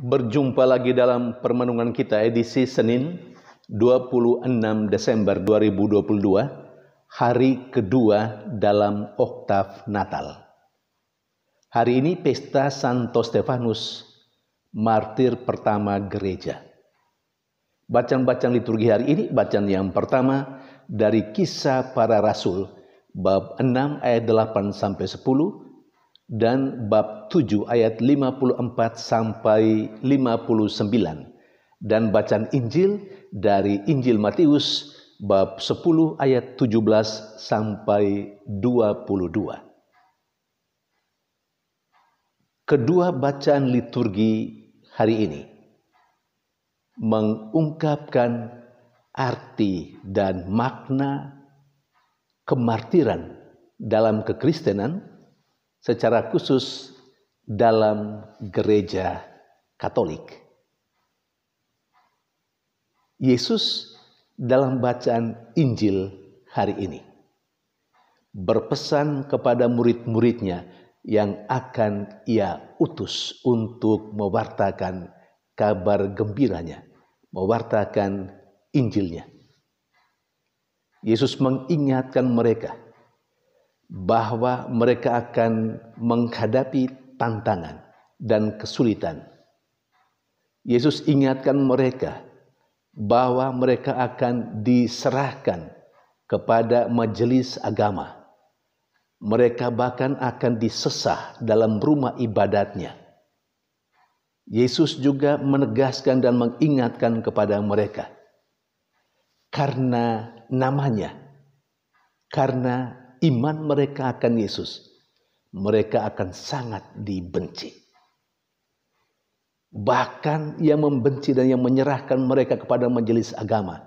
Berjumpa lagi dalam permenungan kita edisi Senin 26 Desember 2022, hari kedua dalam oktav Natal. Hari ini pesta Santo Stefanus, martir pertama gereja. Bacaan-bacaan liturgi hari ini, bacaan yang pertama dari Kisah Para Rasul, bab 6 ayat 8 sampai 10, dan bab 7 ayat 54 sampai 59, dan bacaan Injil dari Injil Matius bab 10 ayat 17 sampai 22. Kedua bacaan liturgi hari ini mengungkapkan arti dan makna kemartiran dalam kekristenan, secara khusus dalam gereja Katolik. Yesus dalam bacaan Injil hari ini berpesan kepada murid-muridnya yang akan ia utus untuk mewartakan kabar gembiranya, mewartakan Injilnya. Yesus mengingatkan mereka bahwa mereka akan menghadapi tantangan dan kesulitan. Yesus ingatkan mereka bahwa mereka akan diserahkan kepada majelis agama. Mereka bahkan akan disesah dalam rumah ibadatnya. Yesus juga menegaskan dan mengingatkan kepada mereka, karena namanya, karena iman mereka akan Yesus, mereka akan sangat dibenci. Bahkan yang membenci dan yang menyerahkan mereka kepada majelis agama,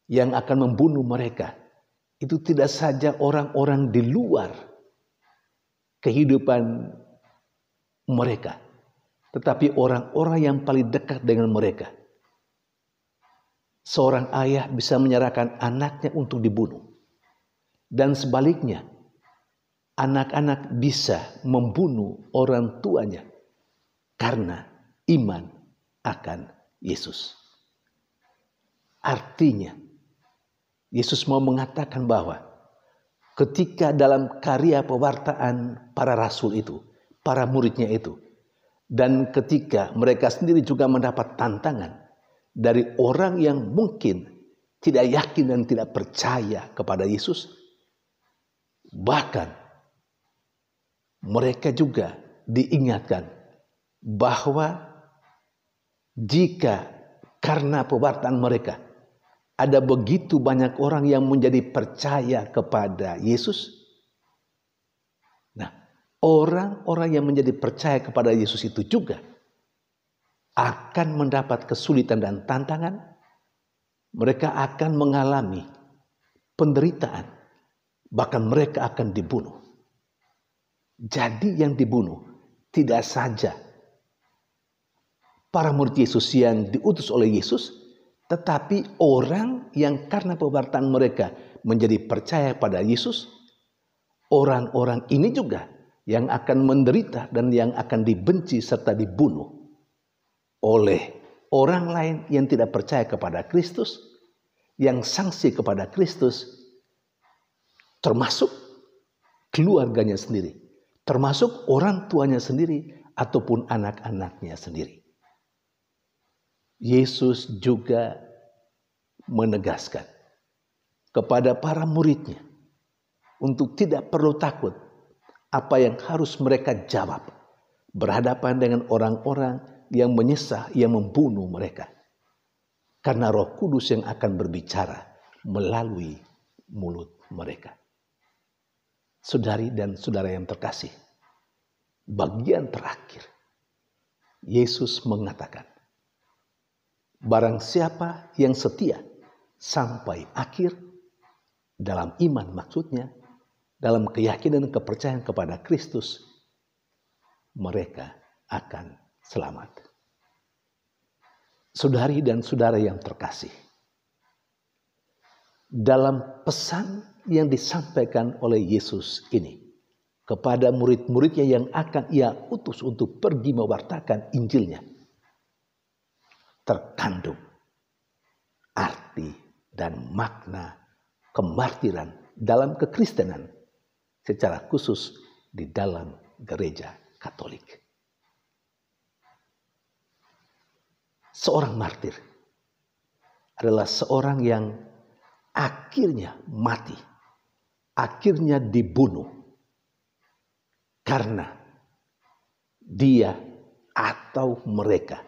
yang akan membunuh mereka, itu tidak saja orang-orang di luar kehidupan mereka, tetapi orang-orang yang paling dekat dengan mereka. Seorang ayah bisa menyerahkan anaknya untuk dibunuh. Dan sebaliknya, anak-anak bisa membunuh orang tuanya karena iman akan Yesus. Artinya, Yesus mau mengatakan bahwa ketika dalam karya pewartaan para rasul itu, para muridnya itu, dan ketika mereka sendiri juga mendapat tantangan dari orang yang mungkin tidak yakin dan tidak percaya kepada Yesus, bahkan mereka juga diingatkan bahwa jika karena pewartaan mereka ada begitu banyak orang yang menjadi percaya kepada Yesus, nah, orang-orang yang menjadi percaya kepada Yesus itu juga akan mendapat kesulitan dan tantangan. Mereka akan mengalami penderitaan. Bahkan mereka akan dibunuh. Jadi yang dibunuh tidak saja para murid Yesus yang diutus oleh Yesus, tetapi orang yang karena pewartaan mereka menjadi percaya pada Yesus. Orang-orang ini juga yang akan menderita dan yang akan dibenci serta dibunuh oleh orang lain yang tidak percaya kepada Kristus, yang sangsi kepada Kristus, termasuk keluarganya sendiri, termasuk orang tuanya sendiri ataupun anak-anaknya sendiri. Yesus juga menegaskan kepada para muridnya untuk tidak perlu takut apa yang harus mereka jawab berhadapan dengan orang-orang yang menyesah, yang membunuh mereka. Karena Roh Kudus yang akan berbicara melalui mulut mereka. Saudari dan saudara yang terkasih, bagian terakhir Yesus mengatakan, barang siapa yang setia sampai akhir dalam iman, maksudnya dalam keyakinan dan kepercayaan kepada Kristus, mereka akan selamat. Saudari dan saudara yang terkasih, dalam pesan yang disampaikan oleh Yesus ini kepada murid-muridnya yang akan ia utus untuk pergi mewartakan Injilnya, terkandung arti dan makna kemartiran dalam kekristenan, secara khusus di dalam gereja Katolik. Seorang martir adalah seorang yang akhirnya mati, akhirnya dibunuh karena dia atau mereka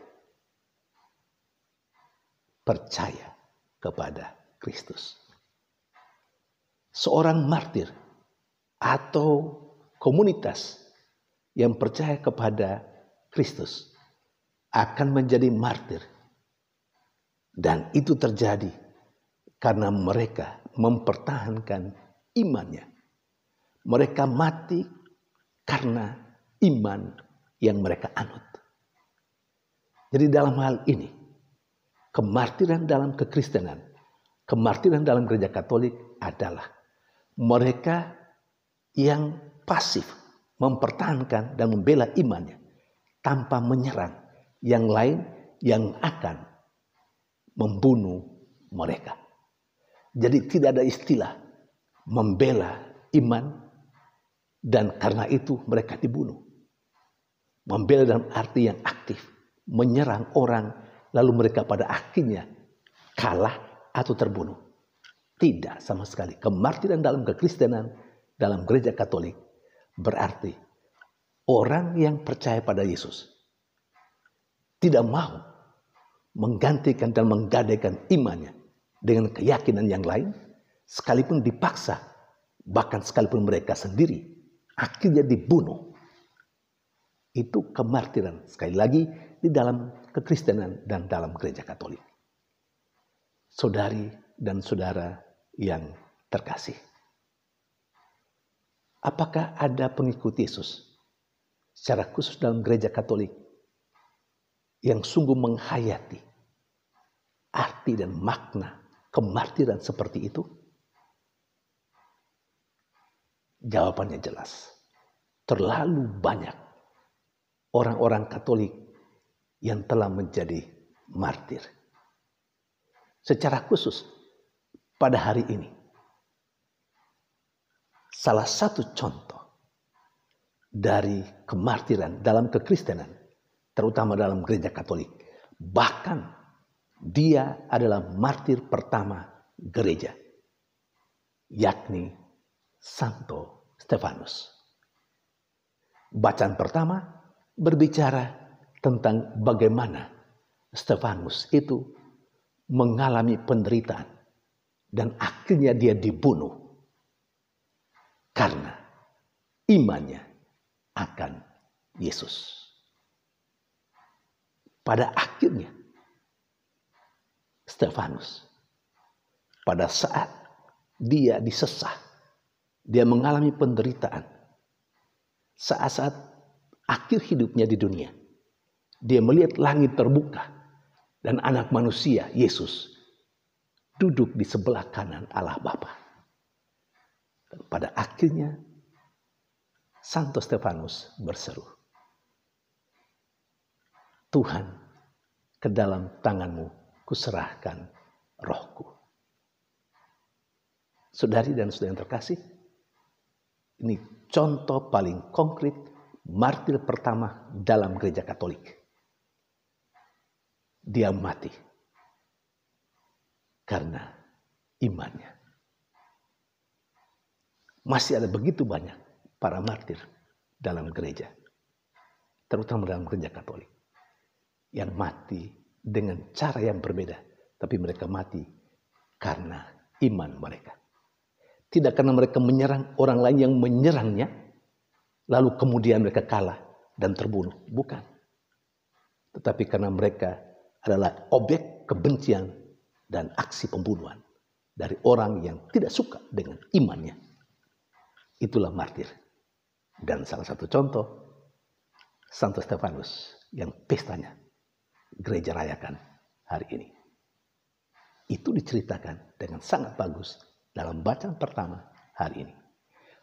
percaya kepada Kristus. Seorang martir atau komunitas yang percaya kepada Kristus akan menjadi martir. Dan itu terjadi karena mereka mempertahankan imannya. Mereka mati karena iman yang mereka anut. Jadi dalam hal ini, kemartiran dalam kekristenan, kemartiran dalam gereja Katolik adalah mereka yang pasif mempertahankan dan membela imannya tanpa menyerang yang lain yang akan membunuh mereka. Jadi tidak ada istilah membela iman dan karena itu mereka dibunuh. Membela dalam arti yang aktif, menyerang orang lalu mereka pada akhirnya kalah atau terbunuh. Tidak sama sekali. Kemartiran dalam kekristenan, dalam gereja Katolik berarti orang yang percaya pada Yesus tidak mau menggantikan dan menggadaikan imannya dengan keyakinan yang lain, sekalipun dipaksa, bahkan sekalipun mereka sendiri akhirnya dibunuh. Itu kemartiran, sekali lagi, di dalam kekristenan dan dalam gereja Katolik. Saudari dan saudara yang terkasih, apakah ada pengikut Yesus secara khusus dalam gereja Katolik yang sungguh menghayati arti dan makna kemartiran seperti itu? Jawabannya jelas. Terlalu banyak orang-orang Katolik yang telah menjadi martir. Secara khusus pada hari ini, salah satu contoh dari kemartiran dalam kekristenan, terutama dalam gereja Katolik, bahkan dia adalah martir pertama gereja, yakni Santo Stefanus. Bacaan pertama berbicara tentang bagaimana Stefanus itu mengalami penderitaan dan akhirnya dia dibunuh karena imannya akan Yesus. Pada akhirnya Stefanus, pada saat dia disesah, dia mengalami penderitaan, saat-saat akhir hidupnya di dunia, dia melihat langit terbuka dan anak manusia, Yesus, duduk di sebelah kanan Allah Bapa. Dan pada akhirnya Santo Stefanus berseru, Tuhan, ke dalam tangan-Mu kuserahkan rohku. Saudari dan saudara yang terkasih, ini contoh paling konkret martir pertama dalam gereja Katolik. Dia mati karena imannya. Masih ada begitu banyak para martir dalam gereja, terutama dalam gereja Katolik, yang mati dengan cara yang berbeda, tapi mereka mati karena iman mereka. Tidak karena mereka menyerang orang lain yang menyerangnya, lalu kemudian mereka kalah dan terbunuh. Bukan. Tetapi karena mereka adalah objek kebencian dan aksi pembunuhan dari orang yang tidak suka dengan imannya. Itulah martir. Dan salah satu contoh, Santo Stefanus yang pestanya gereja rayakan hari ini. Itu diceritakan dengan sangat bagus dalam bacaan pertama hari ini.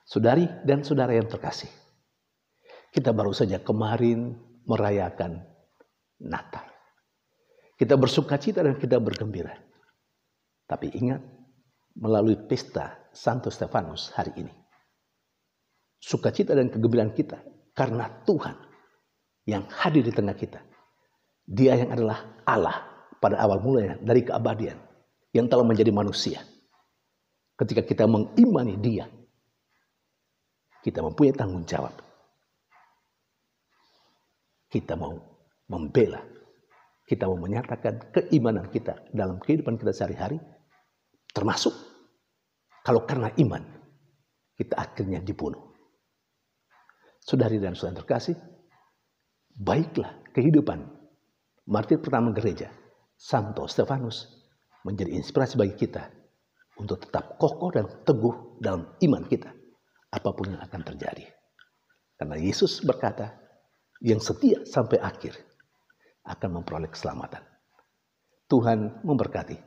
Saudari dan saudara yang terkasih, kita baru saja kemarin merayakan Natal. Kita bersukacita dan kita bergembira. Tapi ingat, melalui pesta Santo Stefanus hari ini, sukacita dan kegembiraan kita karena Tuhan yang hadir di tengah kita. Dia yang adalah Allah pada awal mulanya dari keabadian, yang telah menjadi manusia. Ketika kita mengimani Dia, kita mempunyai tanggung jawab. Kita mau membela, kita mau menyatakan keimanan kita dalam kehidupan kita sehari-hari, termasuk kalau karena iman kita akhirnya dibunuh. Saudari dan saudara terkasih, baiklah kehidupan martir pertama gereja, Santo Stefanus, menjadi inspirasi bagi kita untuk tetap kokoh dan teguh dalam iman kita, apapun yang akan terjadi. Karena Yesus berkata, yang setia sampai akhir akan memperoleh keselamatan. Tuhan memberkati.